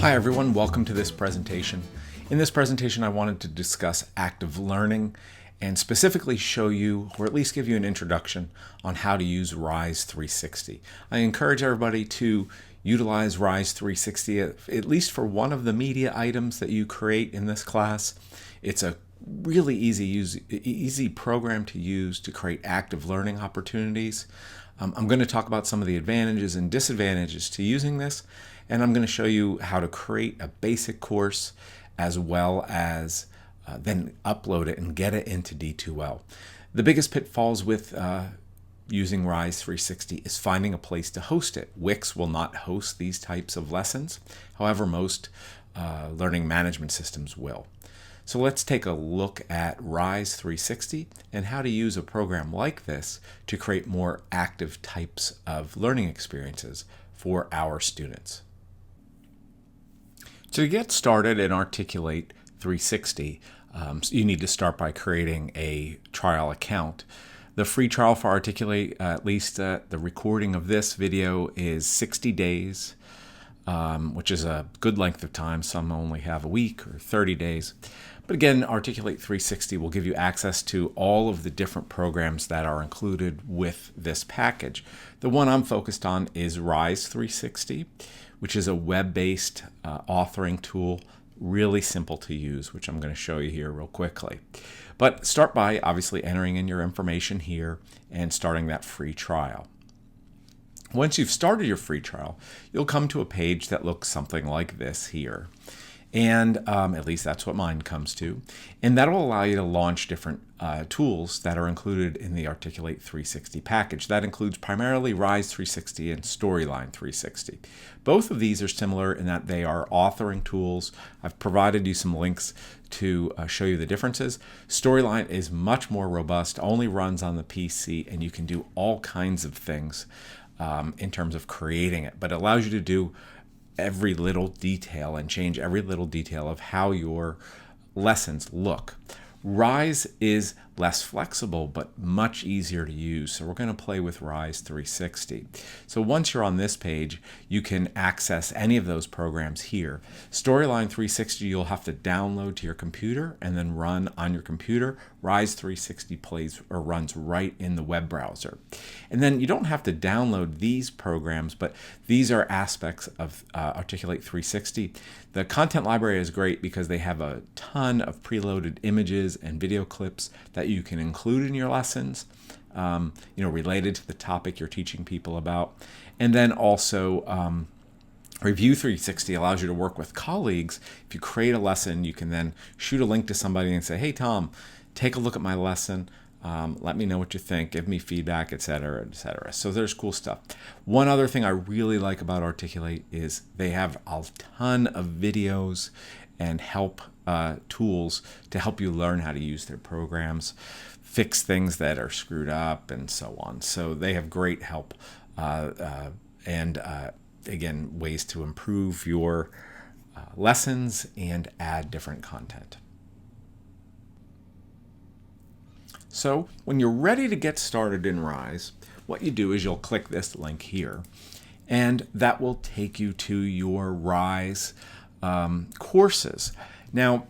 Hi everyone, welcome to this presentation. In this presentation I wanted to discuss active learning and specifically show you, or at least give you an introduction on how to use Rise 360. I encourage everybody to utilize Rise 360 at least for one of the media items that you create in this class. It's a really easy program to use to create active learning opportunities. I'm going to talk about some of the advantages and disadvantages to using this, and I'm going to show you how to create a basic course as well as then upload it and get it into D2L. The biggest pitfalls with using Rise 360 is finding a place to host it. Wix will not host these types of lessons. However, most learning management systems will. So let's take a look at Rise 360 and how to use a program like this to create more active types of learning experiences for our students. So to get started and Articulate 360, you need to start by creating a trial account. The free trial for Articulate, at least the recording of this video, is 60 days, which is a good length of time. Some only have a week or 30 days. But again, Articulate 360 will give you access to all of the different programs that are included with this package. The one I'm focused on is Rise 360, which is a web-based authoring tool, really simple to use, which I'm going to show you here real quickly. But start by obviously entering in your information here and starting that free trial. Once you've started your free trial, you'll come to a page that looks something like this here. And at least that's what mine comes to. And that'll allow you to launch different tools that are included in the Articulate 360 package. That includes primarily Rise 360 and Storyline 360. Both of these are similar in that they are authoring tools. I've provided you some links to show you the differences. Storyline is much more robust, only runs on the PC, and you can do all kinds of things in terms of creating it, but it allows you to do every little detail and change every little detail of how your lessons look. Rise is less flexible but much easier to use, so we're going to play with Rise 360. So once you're on this page, you can access any of those programs here. Storyline 360 you'll have to download to your computer and then run on your computer. Rise 360 plays or runs right in the web browser. And then you don't have to download these programs, but these are aspects of Articulate 360. The content library is great because they have a ton of preloaded images and video clips that you can include in your lessons, related to the topic you're teaching people about. And then also Review 360 allows you to work with colleagues. If you create a lesson, you can then shoot a link to somebody and say, hey, Tom, take a look at my lesson. Let me know what you think, give me feedback, etc., etc. So there's cool stuff. One other thing I really like about Articulate is they have a ton of videos and help tools to help you learn how to use their programs, fix things that are screwed up, and so on. So they have great help and again, ways to improve your lessons and add different content. So when you're ready to get started in Rise, what you do is you'll click this link here, and that will take you to your Rise courses. Now,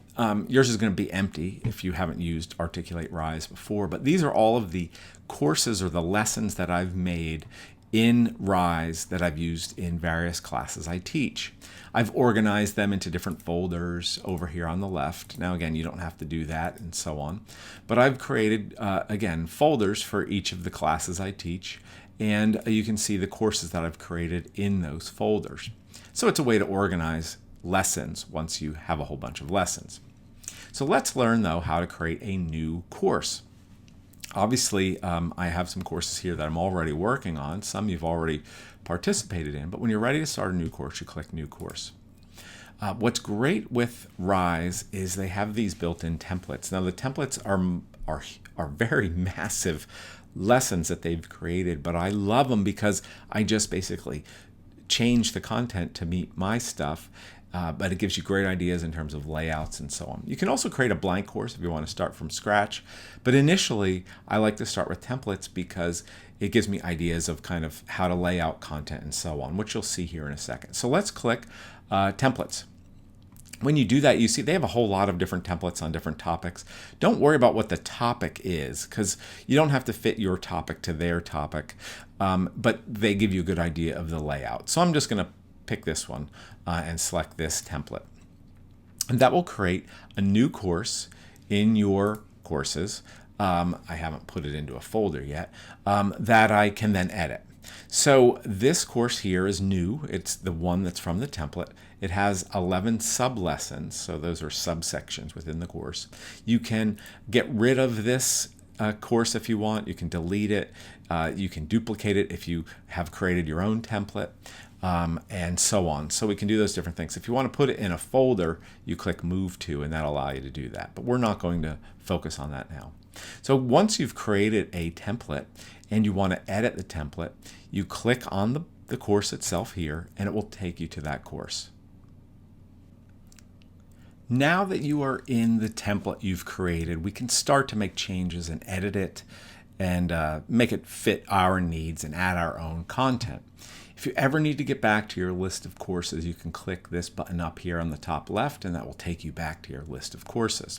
yours is going to be empty if you haven't used Articulate Rise before, but these are all of the courses or the lessons that I've made in Rise that I've used in various classes I teach. I've organized them into different folders over here on the left. Now again, you don't have to do that and so on, but I've created again folders for each of the classes I teach, and you can see the courses that I've created in those folders. So it's a way to organize lessons once you have a whole bunch of lessons. So let's learn though how to create a new course. Obviously, I have some courses here that I'm already working on. Some you've already participated in, but when you're ready to start a new course, you click New Course. What's great with Rise is they have these built-in templates. Now the templates are very massive lessons that they've created, but I love them because I just basically change the content to meet my stuff but it gives you great ideas in terms of layouts and so on. You can also create a blank course if you want to start from scratch, but initially I like to start with templates because it gives me ideas of kind of how to lay out content and so on, which you'll see here in a second. So let's click templates. When you do that, you see they have a whole lot of different templates on different topics. Don't worry about what the topic is, because you don't have to fit your topic to their topic, but they give you a good idea of the layout. So I'm just going to pick this one and select this template. And that will create a new course in your courses. I haven't put it into a folder yet, that I can then edit. So this course here is new. It's the one that's from the template. It has 11 sub-lessons, so those are subsections within the course. You can get rid of this course if you want. You can delete it. You can duplicate it if you have created your own template, and so on. So we can do those different things. If you want to put it in a folder, you click Move To, and that'll allow you to do that. But we're not going to focus on that now. So once you've created a template and you want to edit the template, you click on the course itself here, and it will take you to that course. Now that you are in the template you've created, we can start to make changes and edit it and make it fit our needs and add our own content. If you ever need to get back to your list of courses, you can click this button up here on the top left, and that will take you back to your list of courses.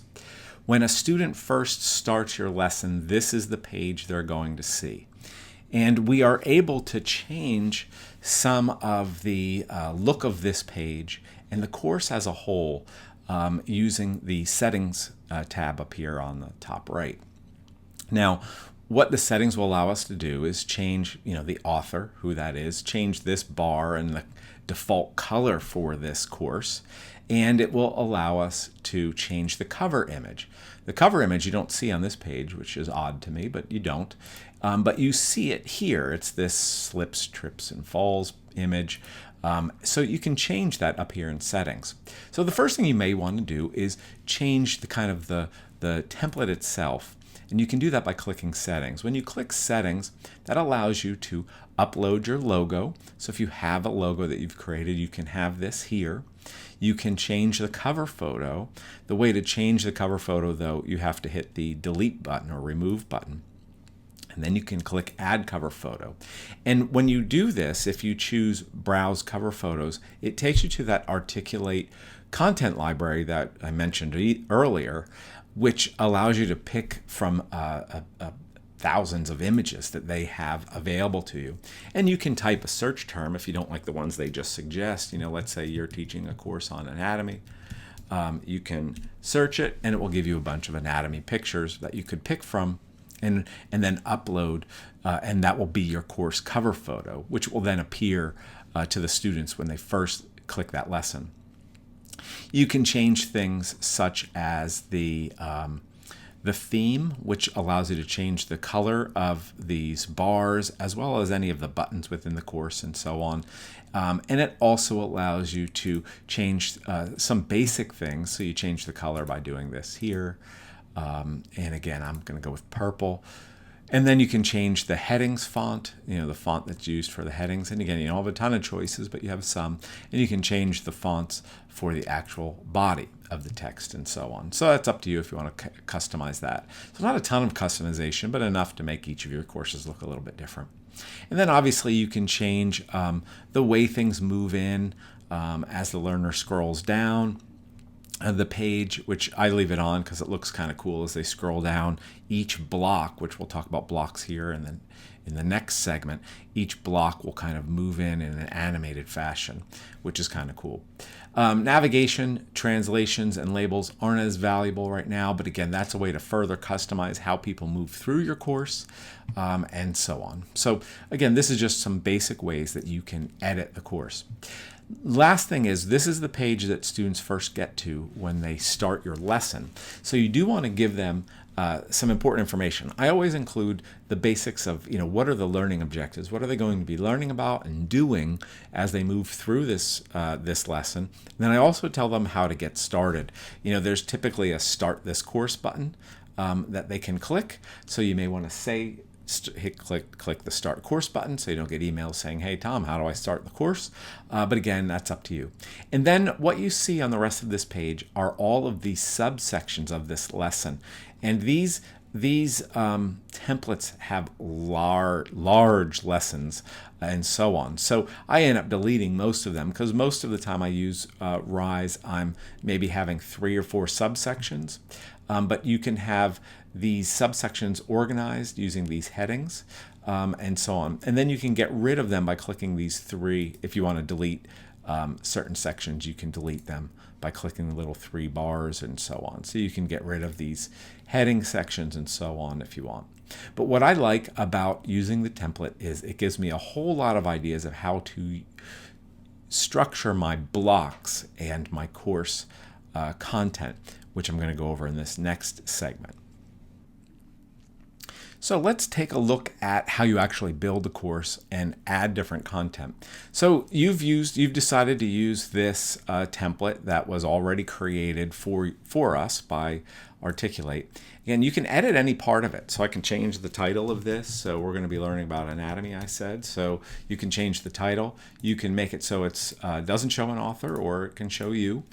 When a student first starts your lesson, this is the page they're going to see. And we are able to change some of the look of this page and the course as a whole using the settings tab up here on the top right. Now, what the settings will allow us to do is change, the author, who that is, change this bar and the default color for this course, and it will allow us to change the cover image. The cover image you don't see on this page, which is odd to me, but you don't. But you see it here. It's this slips, trips, and falls image. So you can change that up here in settings. So the first thing you may want to do is change the kind of the template itself. And you can do that by clicking settings. When you click settings, that allows you to upload your logo. So if you have a logo that you've created, you can have this here. You can change the cover photo. The way to change the cover photo, though, you have to hit the delete button or remove button. And then you can click Add Cover Photo. And when you do this, if you choose Browse Cover Photos, it takes you to that Articulate content library that I mentioned earlier, which allows you to pick from thousands of images that they have available to you. And you can type a search term if you don't like the ones they just suggest. Let's say you're teaching a course on anatomy. You can search it, and it will give you a bunch of anatomy pictures that you could pick from and then upload, and that will be your course cover photo, which will then appear to the students when they first click that lesson. You can change things such as the theme, which allows you to change the color of these bars as well as any of the buttons within the course and so on. And it also allows you to change some basic things. So you change the color by doing this here. And again, I'm going to go with purple. And then you can change the headings font, the font that's used for the headings. And again, you don't have a ton of choices, but you have some. And you can change the fonts for the actual body of the text and so on. So that's up to you if you want to customize that. So not a ton of customization, but enough to make each of your courses look a little bit different. And then obviously you can change the way things move in as the learner scrolls down the page, which I leave it on because it looks kind of cool as they scroll down each block, which we'll talk about blocks here, and then in the next segment, each block will kind of move in an animated fashion, which is kind of cool. Navigation, translations, and labels aren't as valuable right now, but again, that's a way to further customize how people move through your course, and so on. So again, this is just some basic ways that you can edit the course. Last thing is, this is the page that students first get to when they start your lesson. So you do want to give them some important information. I always include the basics of, what are the learning objectives? What are they going to be learning about and doing as they move through this lesson? And then I also tell them how to get started. There's typically a Start This Course button that they can click. So you may want to say click the Start Course button so you don't get emails saying, hey, Tom, how do I start the course? But again, that's up to you. And then what you see on the rest of this page are all of these subsections of this lesson. And these templates have large lessons and so on. So I end up deleting most of them because most of the time I use Rise, I'm maybe having 3 or 4 subsections. But you can have these subsections organized using these headings and so on. And then you can get rid of them by clicking these 3. If you want to delete certain sections, you can delete them by clicking the little 3 bars and so on. So you can get rid of these heading sections and so on if you want. But what I like about using the template is it gives me a whole lot of ideas of how to structure my blocks and my course content, which I'm going to go over in this next segment. So let's take a look at how you actually build a course and add different content. So you've decided to use this template that was already created for us by Articulate. Again, you can edit any part of it. So I can change the title of this. So we're going to be learning about anatomy, I said. So you can change the title. You can make it so it doesn't show an author, or it can show you,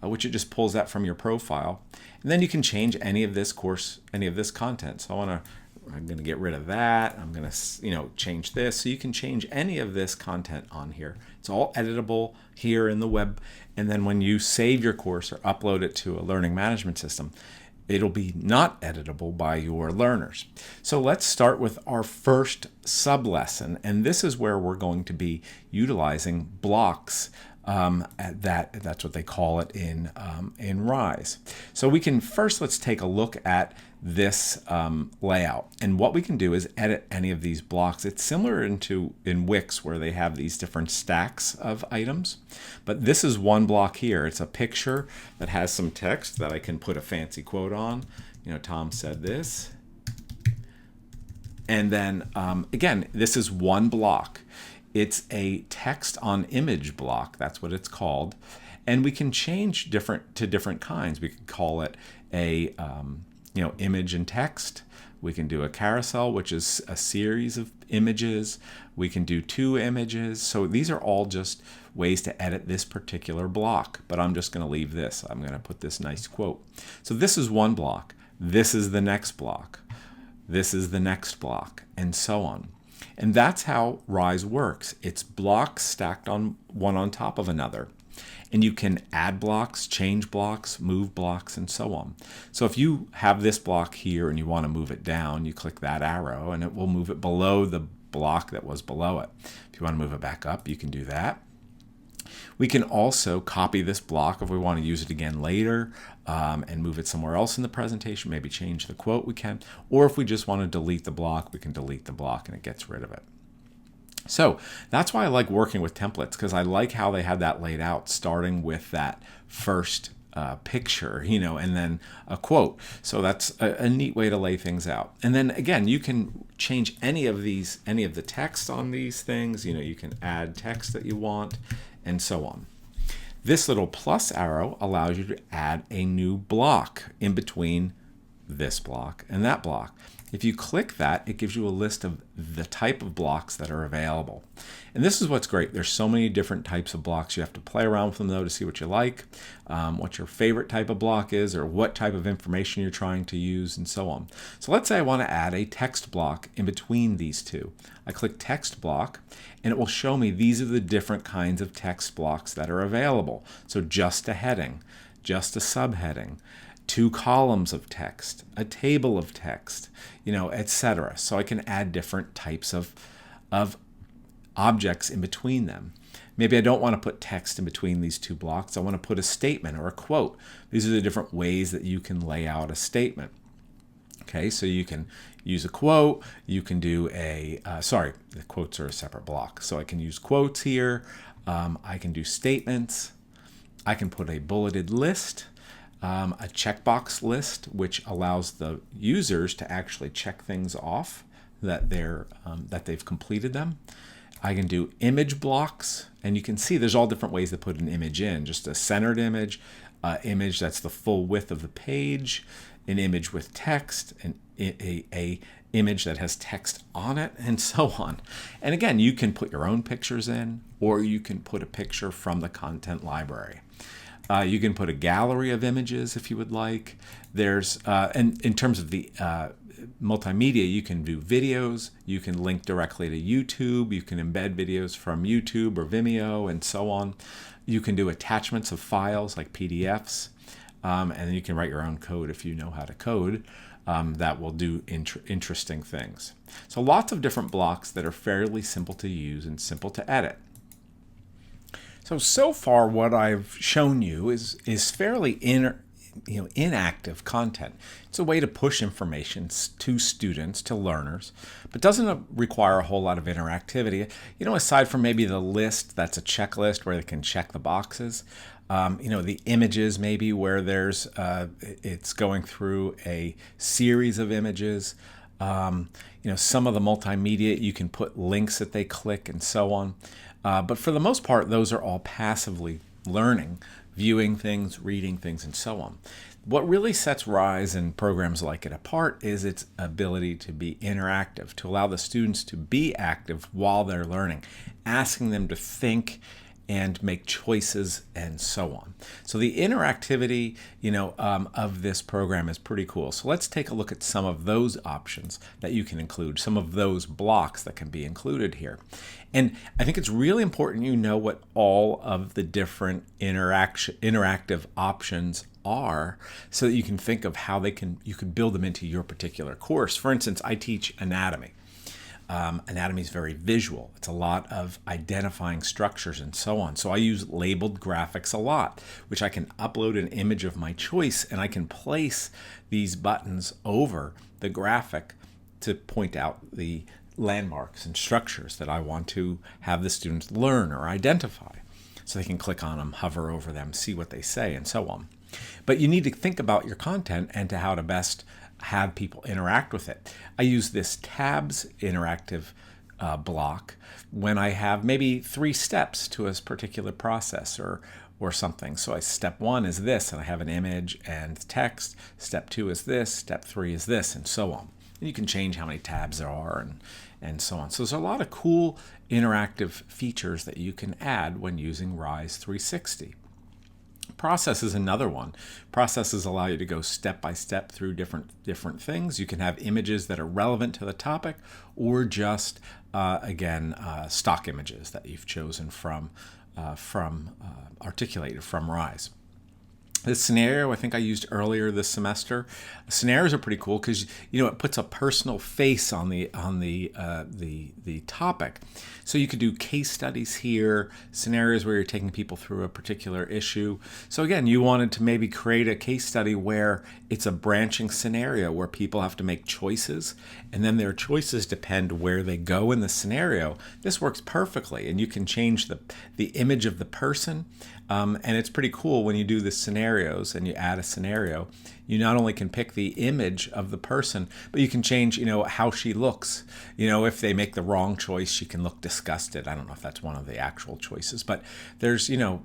which it just pulls that from your profile. And then you can change any of this course, any of this content. So I'm going to get rid of that. I'm going to, change this. So you can change any of this content on here. It's all editable here in the web. And then when you save your course or upload it to a learning management system, it'll be not editable by your learners. So let's start with our first sub-lesson. And this is where we're going to be utilizing blocks. That's what they call it in Rise. So we can first, let's take a look at this layout. And what we can do is edit any of these blocks. It's similar in Wix, where they have these different stacks of items. But this is one block here. It's a picture that has some text that I can put a fancy quote on. Tom said this. And then, again, this is one block. It's a text on image block. That's what it's called. And we can change to different kinds. We can call it a image and text. We can do a carousel, which is a series of images. We can do 2 images. So these are all just ways to edit this particular block. But I'm just going to leave this. I'm going to put this nice quote. So this is one block. This is the next block. This is the next block, and so on. And that's how Rise works. It's blocks stacked on one on top of another. And you can add blocks, change blocks, move blocks, and so on. So if you have this block here and you want to move it down, you click that arrow and it will move it below the block that was below it. If you want to move it back up, you can do that. We can also copy this block if we want to use it again later and move it somewhere else in the presentation, maybe change the quote, we can. Or if we just want to delete the block, we can delete the block and it gets rid of it. So that's why I like working with templates, because I like how they have that laid out, starting with that first picture, and then a quote. So that's a neat way to lay things out. And then again, you can change any of the text on these things. You can add text that you want and so on. This little plus arrow allows you to add a new block in between this block and that block. If you click that, it gives you a list of the type of blocks that are available. And this is what's great. There's so many different types of blocks. You have to play around with them, though, to see what you like, what your favorite type of block is, or what type of information you're trying to use, and so on. So let's say I want to add a text block in between these two. I click text block, and it will show me these are the different kinds of text blocks that are available. So just a heading, just a subheading, 2 columns of text, a table of text, etc. So I can add different types of objects in between them. Maybe I don't want to put text in between these 2 blocks. I want to put a statement or a quote. These are the different ways that you can lay out a statement. Okay, so you can use a quote. You can do the quotes are a separate block. So I can use quotes here. I can do statements. I can put a bulleted list. A checkbox list, which allows the users to actually check things off that they've completed them. I can do image blocks, and you can see there's all different ways to put an image in. Just a centered image, image that's the full width of the page, an image with text, an image that has text on it, and so on. And again, you can put your own pictures in, or you can put a picture from the content library. You can put a gallery of images if you would like. There's, and in terms of the multimedia, you can do videos, you can link directly to YouTube, you can embed videos from YouTube or Vimeo and so on. You can do attachments of files like PDFs, and then you can write your own code if you know how to code. That will do interesting things. So lots of different blocks that are fairly simple to use and simple to edit. So far what I've shown you is fairly inactive content. It's a way to push information to students, to learners, but doesn't require a whole lot of interactivity. Aside from maybe the list, that's a checklist where they can check the boxes. The images maybe where there's it's going through a series of images. Some of the multimedia, you can put links that they click and so on. But for the most part, those are all passively learning, viewing things, reading things, and so on. What really sets Rise and programs like it apart is its ability to be interactive, to allow the students to be active while they're learning, asking them to think and make choices and so on. So the interactivity, of this program is pretty cool. So let's take a look at some of those options that you can include, some of those blocks that can be included here. And I think it's really important you know what all of the different interactive options are, so that you can think of how you can build them into your particular course. For instance, I teach anatomy. Anatomy is very visual. It's a lot of identifying structures and so on. So I use labeled graphics a lot, which I can upload an image of my choice, and I can place these buttons over the graphic to point out the landmarks and structures that I want to have the students learn or identify. So they can click on them, hover over them, see what they say, and so on. But you need to think about your content and to how to best have people interact with it. I use this tabs interactive block when I have maybe 3 steps to a particular process or something. So step 1 is this, and I have an image and text. Step 2 is this. Step 3 is this, and so on. And you can change how many tabs there are and so on. So there's a lot of cool interactive features that you can add when using Rise 360. Process is another one. Processes allow you to go step by step through different things. You can have images that are relevant to the topic, or just stock images that you've chosen from Articulate from Rise. This scenario I think I used earlier this semester. Scenarios are pretty cool because it puts a personal face on the topic. So you could do case studies here, scenarios where you're taking people through a particular issue. So again, you wanted to maybe create a case study where it's a branching scenario where people have to make choices, and then their choices depend where they go in the scenario. This works perfectly, and you can change the image of the person. And it's pretty cool when you do the scenarios and you add a scenario. You not only can pick the image of the person, but you can change, how she looks. If they make the wrong choice, she can look disgusted. I don't know if that's one of the actual choices, but there's, I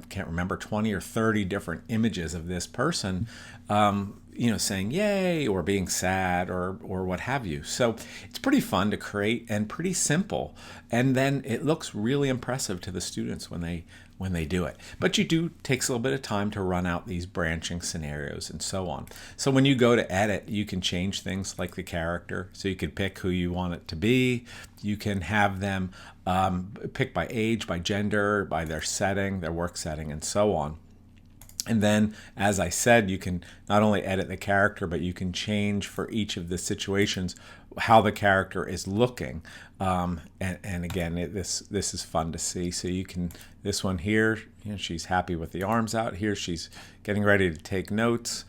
can't remember, 20 or 30 different images of this person, saying yay or being sad or what have you. So it's pretty fun to create and pretty simple. And then it looks really impressive to the students when they do it. But takes a little bit of time to run out these branching scenarios and so on. So when you go to edit, you can change things like the character. So you can pick who you want it to be. You can have them pick by age, by gender, by their setting, their work setting, and so on. And then, as I said, you can not only edit the character, but you can change for each of the situations how the character is looking. And again, this is fun to see. So you can, this one here, she's happy with the arms out. Here she's getting ready to take notes.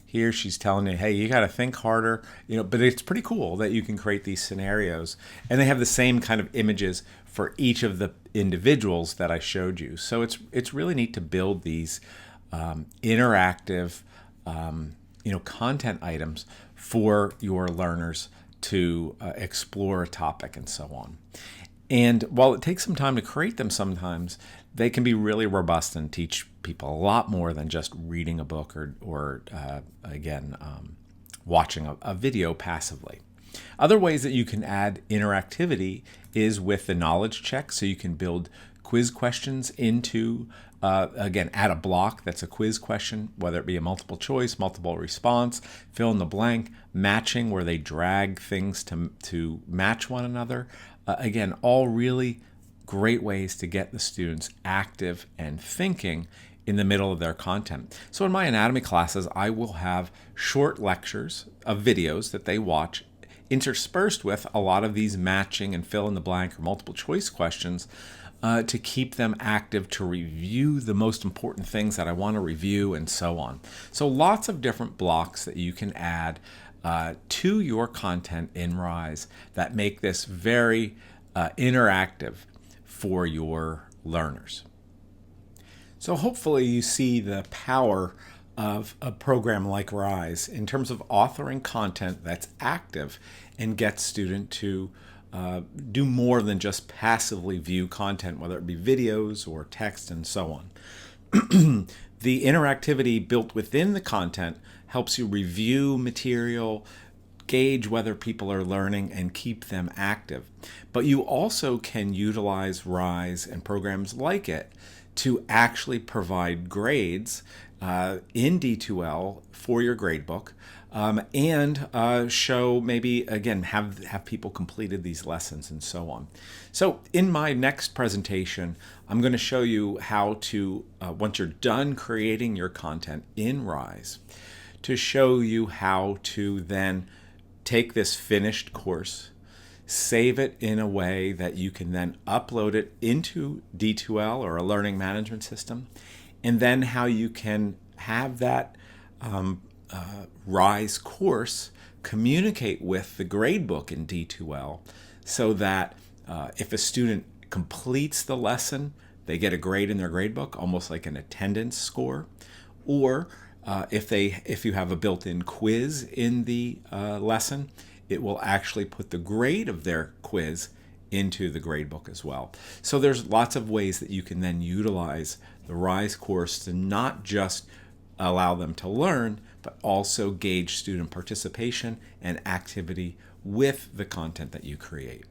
Here she's telling you, hey, you got to think harder. But it's pretty cool that you can create these scenarios, and they have the same kind of images for each of the individuals that I showed you. So it's really neat to build these interactive content items for your learners to explore a topic and so on. And while it takes some time to create them sometimes, they can be really robust and teach people a lot more than just reading a book or watching a video passively. Other ways that you can add interactivity is with the knowledge check. So you can build quiz questions into, again, add a block that's a quiz question, whether it be a multiple choice, multiple response, fill in the blank, matching where they drag things to match one another. Again, all really great ways to get the students active and thinking in the middle of their content. So in my anatomy classes, I will have short lectures of videos that they watch interspersed with a lot of these matching and fill in the blank or multiple choice questions to keep them active, to review the most important things that I want to review, and so on. So lots of different blocks that you can add to your content in Rise that make this very interactive for your learners. So hopefully you see the power of a program like Rise in terms of authoring content that's active and gets student to do more than just passively view content, whether it be videos or text and so on. The interactivity built within the content helps you review material, gauge whether people are learning, and keep them active. But you also can utilize Rise and programs like it to actually provide grades in D2L for your gradebook, and show maybe, again, have people completed these lessons and so on. So in my next presentation, I'm going to show you how to, once you're done creating your content in Rise, to show you how to then take this finished course, save it in a way that you can then upload it into D2L or a learning management system, and then how you can have that Rise course communicate with the gradebook in D2L so that if a student completes the lesson, they get a grade in their gradebook, almost like an attendance score, or if you have a built-in quiz in the lesson, it will actually put the grade of their quiz into the gradebook as well. So there's lots of ways that you can then utilize the Rise course to not just allow them to learn, but also gauge student participation and activity with the content that you create.